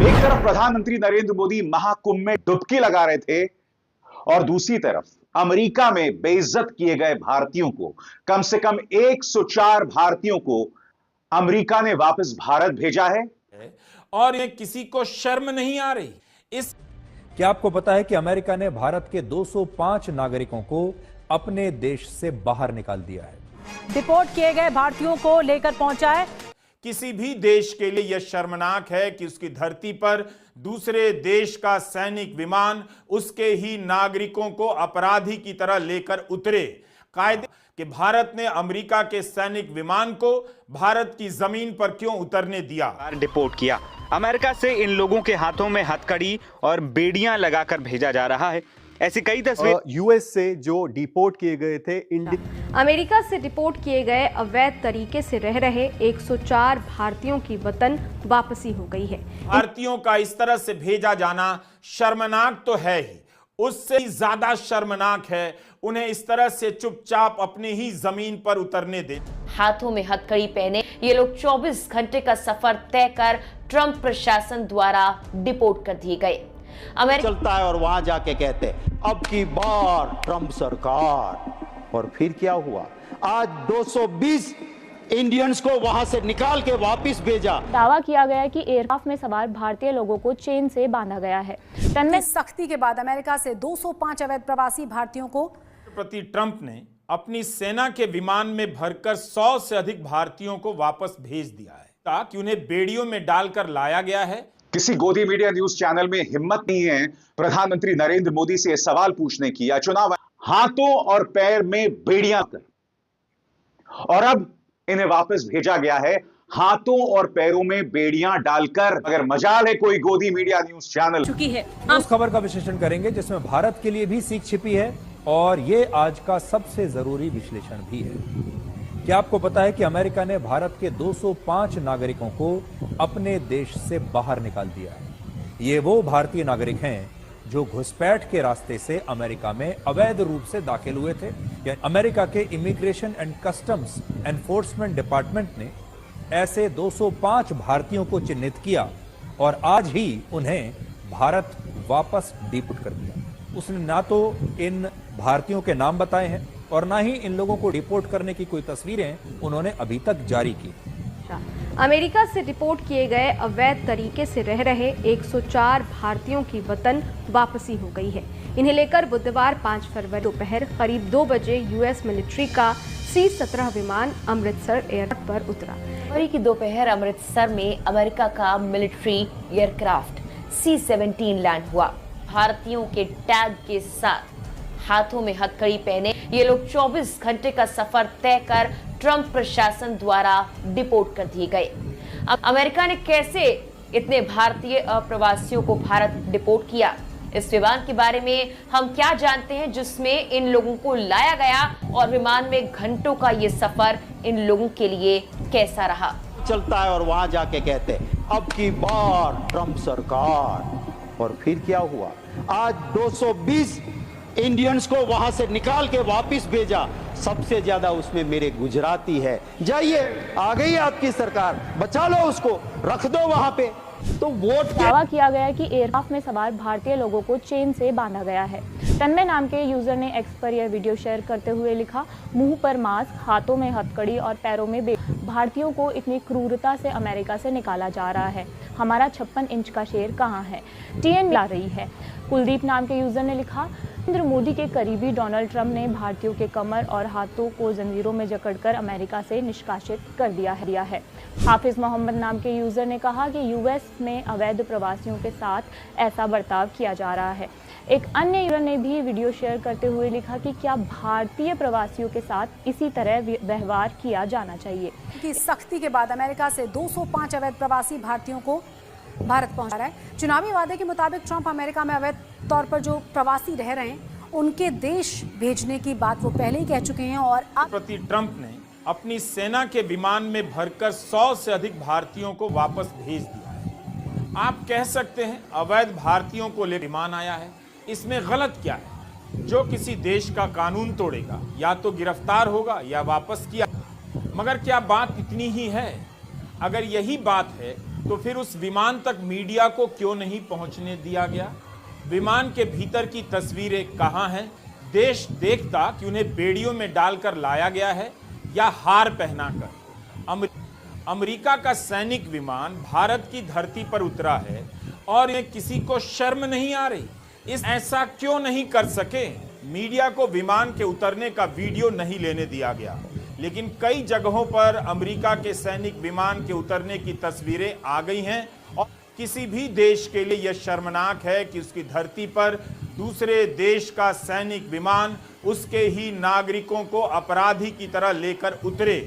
एक तरफ प्रधानमंत्री नरेंद्र मोदी महाकुंभ में डुबकी लगा रहे थे और दूसरी तरफ अमेरिका में बेइज्जत किए गए भारतीयों को, कम से कम 104 भारतीयों को अमेरिका ने वापस भारत भेजा है और ये किसी को शर्म नहीं आ रही। इस क्या आपको पता है कि अमेरिका ने भारत के 205 नागरिकों को अपने देश से बाहर निकाल दिया है? डिपोर्ट किए गए भारतीयों को लेकर पहुंचा है। किसी भी देश के लिए यह शर्मनाक है कि उसकी धरती पर दूसरे देश का सैनिक विमान उसके ही नागरिकों को अपराधी की तरह लेकर उतरे। कायदे कि भारत ने अमेरिका के सैनिक विमान को भारत की जमीन पर क्यों उतरने दिया? डिपोर्ट किया। अमेरिका से इन लोगों के हाथों में हथकड़ी और बेड़ियां लगाकर भेजा जा रहा है। ऐसी कई तस्वीर यूएस से जो डिपोर्ट किए गए थे अमेरिका से डिपोर्ट किए गए अवैध तरीके से रह रहे 104 भारतीयों की वतन वापसी हो गई है। भारतीयों का इस तरह से भेजा जाना शर्मनाक तो है ही, उससे ज्यादा शर्मनाक है उन्हें इस तरह से चुपचाप अपनी ही जमीन पर उतरने दे। हाथों में हथकड़ी पहने ये लोग 24 घंटे का सफर तय कर ट्रंप प्रशासन द्वारा डिपोर्ट कर दिए गए। अमेरिका चलता है और वहां जाके कहते अब की बार ट्रंप सरकार, और फिर क्या हुआ? आज 220 इंडियंस को वहां से निकाल के वापस भेजा। दावा किया गया कि एयरक्राफ्ट में सवार भारतीय लोगों को चेन से बांधा गया है। में सख्ती के बाद अमेरिका से 205 अवैध प्रवासी भारतीयों को प्रति ट्रंप ने अपनी सेना के विमान में भरकर 100 से अधिक भारतीयों को वापस भेज दिया है ताकि उन्हें बेड़ियों में डालकर लाया गया है। किसी गोदी मीडिया न्यूज चैनल में हिम्मत नहीं है प्रधानमंत्री नरेंद्र मोदी से सवाल पूछने की या चुनाव हाथों और पैर में बेड़ियां कर, और अब इन्हें वापस भेजा गया है हाथों और पैरों में बेड़ियां डालकर। अगर मजाल है कोई गोदी मीडिया न्यूज चैनल चुकी है। उस खबर का विश्लेषण करेंगे जिसमें भारत के लिए भी सीख छिपी है और ये आज का सबसे जरूरी विश्लेषण भी है। क्या आपको पता है कि अमेरिका ने भारत के 205 नागरिकों को अपने देश से बाहर निकाल दिया है? ये वो भारतीय नागरिक हैं जो घुसपैठ के रास्ते से अमेरिका में अवैध रूप से दाखिल हुए थे। अमेरिका के immigration and customs enforcement department ने ऐसे 205 भारतीयों को चिन्हित किया और आज ही उन्हें भारत वापस डिपोर्ट कर दिया। उसने ना तो इन भारतीयों के नाम बताए हैं और ना ही इन लोगों को डिपोर्ट करने की कोई तस्वीरें उन्होंने अभी तक जारी की। अमेरिका से डिपोर्ट किए गए अवैध तरीके से रह रहे 104 भारतीयों की वतन वापसी हो गई है। इन्हें लेकर बुधवार 5 फरवरी दोपहर करीब 2 बजे यूएस मिलिट्री का C-17 विमान अमृतसर एयरपोर्ट पर उतरा। फरवरी की दोपहर अमृतसर में अमेरिका का मिलिट्री एयरक्राफ्ट C-17 लैंड हुआ। भारतीयों के टैग के साथ हाथों में हथकड़ी पहने ये लोग 24 घंटे का सफर तय कर ट्रंप प्रशासन द्वारा डिपोर्ट कर दिए गए। अब अमेरिका ने कैसे इतने भारतीय अप्रवासियों को भारत डिपोर्ट किया, इस विमान के बारे में हम क्या जानते हैं जिसमें इन लोगों को लाया गया और विमान में घंटों का ये सफर इन लोगों के लिए कैसा रहा? चलता है और वहां जाके कहते अब की बार ट्रंप सरकार, और फिर क्या हुआ? आज 220 इंडियंस को वहां से निकाल के वापस भेजा। सबसे ज्यादा उसमें मेरे गुजराती है। जाइए, आ गई आपकी सरकार, बचा लो उसको, रख दो वहां पे। तो वोट दावा किया गया कि एयरक्राफ्ट में सवार भारतीय लोगों को चेन से बांधा गया है। तन्मय नाम के यूजर ने एक्स पर यह वीडियो शेयर करते हुए लिखा, मुंह पर मास्क, हाथों में हथकड़ी और पैरों में भारतीयों को इतनी क्रूरता से अमेरिका से निकाला जा रहा है। हमारा 56 इंच का शेर कहाँ है? TN ला रही है। कुलदीप नाम के यूजर ने लिखा, नरेंद्र मोदी के करीबी डोनाल्ड ट्रंप ने भारतीयों के कमर और हाथों को जंजीरों में जकड़कर अमेरिका से निष्कासित कर दिया है। हाफिज मोहम्मद नाम के यूजर ने कहा कि यूएस में अवैध प्रवासियों के साथ ऐसा बर्ताव किया जा रहा है। एक अन्य यूजर ने भी वीडियो शेयर करते हुए लिखा कि क्या भारतीय प्रवासियों के साथ इसी तरह व्यवहार किया जाना चाहिए। कि सख्ती के बाद अमेरिका से 205 अवैध प्रवासी भारतीयों को भारत पहुंचा रहा है। चुनावी वादे के मुताबिक ट्रंप अमेरिका में अवैध तौर पर जो प्रवासी रह रहे हैं उनके देश भेजने की बात वो पहले ही कह चुके हैं। और प्रति ट्रंप ने अपनी सेना के विमान में भरकर 100 से अधिक भारतीयों को वापस भेज दिया है। आप कह सकते हैं अवैध भारतीयों को ले विमान आया है, इसमें गलत क्या है? जो किसी देश का कानून तोड़ेगा या तो गिरफ्तार होगा या वापस किया। मगर क्या बात इतनी ही है? अगर यही बात है तो फिर उस विमान तक मीडिया को क्यों नहीं पहुंचने दिया गया? विमान के भीतर की तस्वीरें कहां हैं? देश देखता कि उन्हें बेड़ियों में डालकर लाया गया है या हार पहनाकर। अमेरिका का सैनिक विमान भारत की धरती पर उतरा है और ये किसी को शर्म नहीं आ रही। ऐसा क्यों नहीं कर सके? मीडिया को विमान के उतरने का वीडियो नहीं लेने दिया गया, लेकिन कई जगहों पर अमेरिका के सैनिक विमान के उतरने की तस्वीरें आ गई हैं। और किसी भी देश के लिए यह शर्मनाक है कि उसकी धरती पर दूसरे देश का सैनिक विमान उसके ही नागरिकों को अपराधी की तरह लेकर उतरे।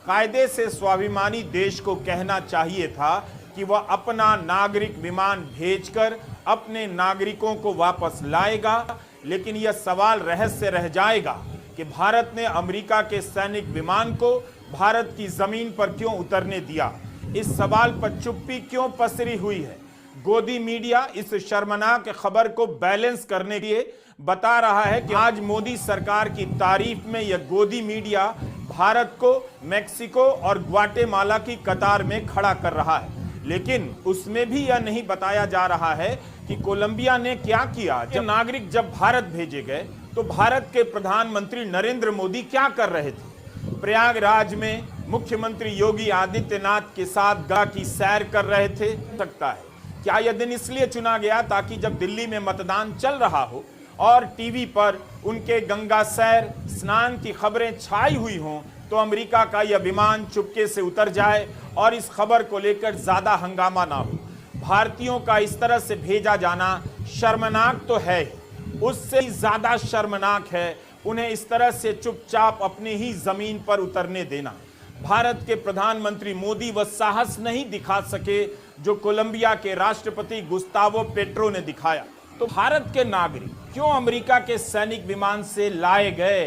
कायदे से स्वाभिमानी देश को कहना चाहिए था कि वह अपना नागरिक विमान भेजकर अपने नागरिकों को वापस लाएगा, लेकिन यह सवाल रहस्य रह जाएगा कि भारत ने अमेरिका के सैनिक विमान को भारत की जमीन पर क्यों उतरने दिया। इस सवाल पर चुप्पी क्यों पसरी हुई है? गोदी मीडिया इस शर्मनाक खबर को बैलेंस करने के लिए बता रहा है कि आज मोदी सरकार की तारीफ में यह गोदी मीडिया भारत को मेक्सिको और ग्वाटेमाला की कतार में खड़ा कर रहा है, लेकिन उसमें भी यह नहीं बताया जा रहा है कि कोलंबिया ने क्या किया। जब नागरिक भारत भेजे गए तो भारत के प्रधानमंत्री नरेंद्र मोदी क्या कर रहे थे? प्रयागराज में मुख्यमंत्री योगी आदित्यनाथ के साथ गंगा की सैर कर रहे थे। सकता है क्या यह दिन इसलिए चुना गया ताकि जब दिल्ली में मतदान चल रहा हो और टीवी पर उनके गंगा सैर स्नान की खबरें छाई हुई हों तो अमेरिका का यह विमान चुपके से उतर जाए और इस खबर को लेकर ज्यादा हंगामा ना हो? भारतीयों का इस तरह से भेजा जाना शर्मनाक तो है ही, उससे ज्यादा शर्मनाक है उन्हें इस तरह से चुपचाप अपनी ही जमीन पर उतरने देना। भारत के प्रधानमंत्री मोदी वह साहस नहीं दिखा सके जो कोलंबिया के राष्ट्रपति गुस्तावो पेट्रो ने दिखाया। तो भारत के नागरिक क्यों अमेरिका के सैनिक विमान से लाए गए?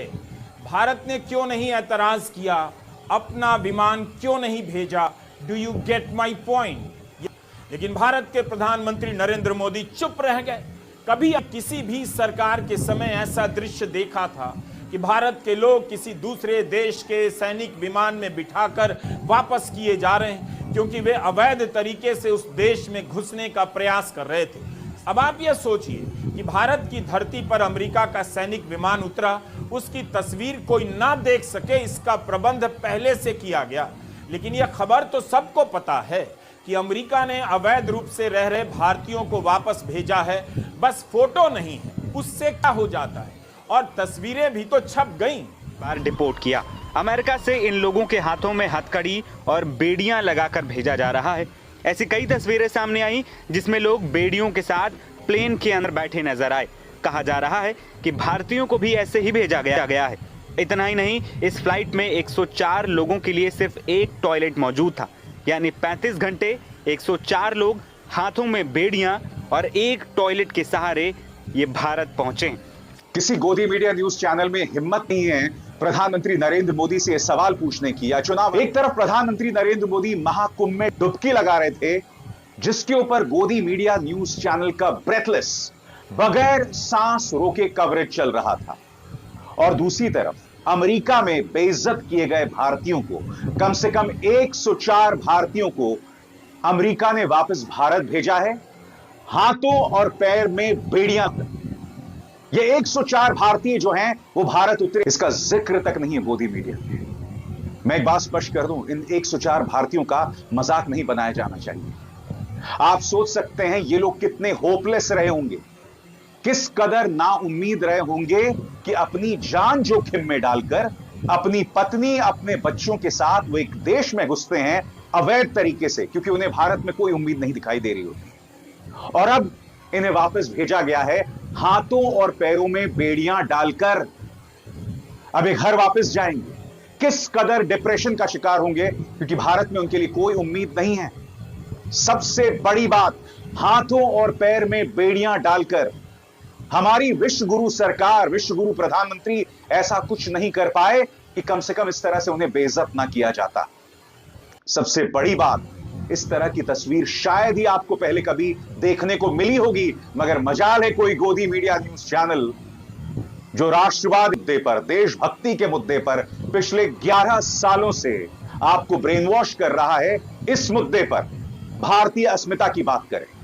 भारत ने क्यों नहीं ऐतराज किया? अपना विमान क्यों नहीं भेजा? Do you get my point? लेकिन भारत के प्रधानमंत्री नरेंद्र मोदी चुप रह गए। कभी किसी भी सरकार के समय ऐसा दृश्य देखा था कि भारत के लोग किसी दूसरे देश के सैनिक विमान में बिठाकर वापस किए जा रहे हैं क्योंकि वे अवैध तरीके से उस देश में घुसने का प्रयास कर रहे थे? अब आप यह सोचिए कि भारत की धरती पर अमेरिका का सैनिक विमान उतरा, उसकी तस्वीर कोई ना देख सके, इसका प्रबंध पहले से किया गया। लेकिन यह खबर तो सबको पता है कि अमेरिका ने अवैध रूप से रह रहे भारतीयों को वापस भेजा है, बस फोटो नहीं है, उससे क्या हो जाता है? और तस्वीरें भी तो छप गईं। बार डिपोर्ट किया। अमेरिका से इन लोगों के हाथों में हथकड़ी और बेड़ियां लगाकर भेजा जा रहा है। ऐसी कई तस्वीरें सामने आई जिसमें लोग बेड़ियों के साथ प्लेन के अंदर बैठे नजर आए। कहा जा रहा है कि भारतीयों को भी ऐसे ही भेजा गया है। इतना ही नहीं, इस फ्लाइट में 104 लोगों के लिए सिर्फ एक टॉयलेट मौजूद था, यानी 35 घंटे 104 लोग हाथों में बेड़ियां और एक टॉयलेट के सहारे ये भारत पहुंचे। किसी गोदी मीडिया न्यूज चैनल में हिम्मत नहीं है प्रधानमंत्री नरेंद्र मोदी से सवाल पूछने की या चुनाव। एक तरफ प्रधानमंत्री नरेंद्र मोदी महाकुंभ में डुबकी लगा रहे थे, जिसके ऊपर गोदी मीडिया न्यूज चैनल का ब्रेथलेस, बगैर सांस रोके कवरेज चल रहा था, और दूसरी तरफ अमेरिका में बेइज्जत किए गए भारतीयों को, कम से कम 104 भारतीयों को अमेरिका ने वापस भारत भेजा है, हाथों और पैर में बेड़ियां कर। ये 104 भारतीय जो हैं वो भारत उतरे, इसका जिक्र तक नहीं है गोदी मीडिया में। मैं एक बात स्पष्ट कर दूं, इन 104 भारतीयों का मजाक नहीं बनाया जाना चाहिए। आप सोच सकते हैं ये लोग कितने होपलेस रहे होंगे, किस कदर नाउम्मीद रहे होंगे कि अपनी जान जोखिम में डालकर अपनी पत्नी, अपने बच्चों के साथ वो एक देश में घुसते हैं अवैध तरीके से, क्योंकि उन्हें भारत में कोई उम्मीद नहीं दिखाई दे रही होती। और अब इन्हें वापस भेजा गया है हाथों और पैरों में बेड़ियां डालकर। अब ये घर वापस जाएंगे, किस कदर डिप्रेशन का शिकार होंगे, क्योंकि भारत में उनके लिए कोई उम्मीद नहीं है। सबसे बड़ी बात, हाथों और पैर में बेड़ियां डालकर हमारी विश्वगुरु सरकार, विश्वगुरु प्रधानमंत्री ऐसा कुछ नहीं कर पाए कि कम से कम इस तरह से उन्हें बेइज्जत ना किया जाता। सबसे बड़ी बात, इस तरह की तस्वीर शायद ही आपको पहले कभी देखने को मिली होगी, मगर मजाल है कोई गोदी मीडिया न्यूज चैनल जो राष्ट्रवाद मुद्दे पर, देशभक्ति के मुद्दे पर पिछले 11 सालों से आपको ब्रेन वॉश कर रहा है, इस मुद्दे पर भारतीय अस्मिता की बात करें।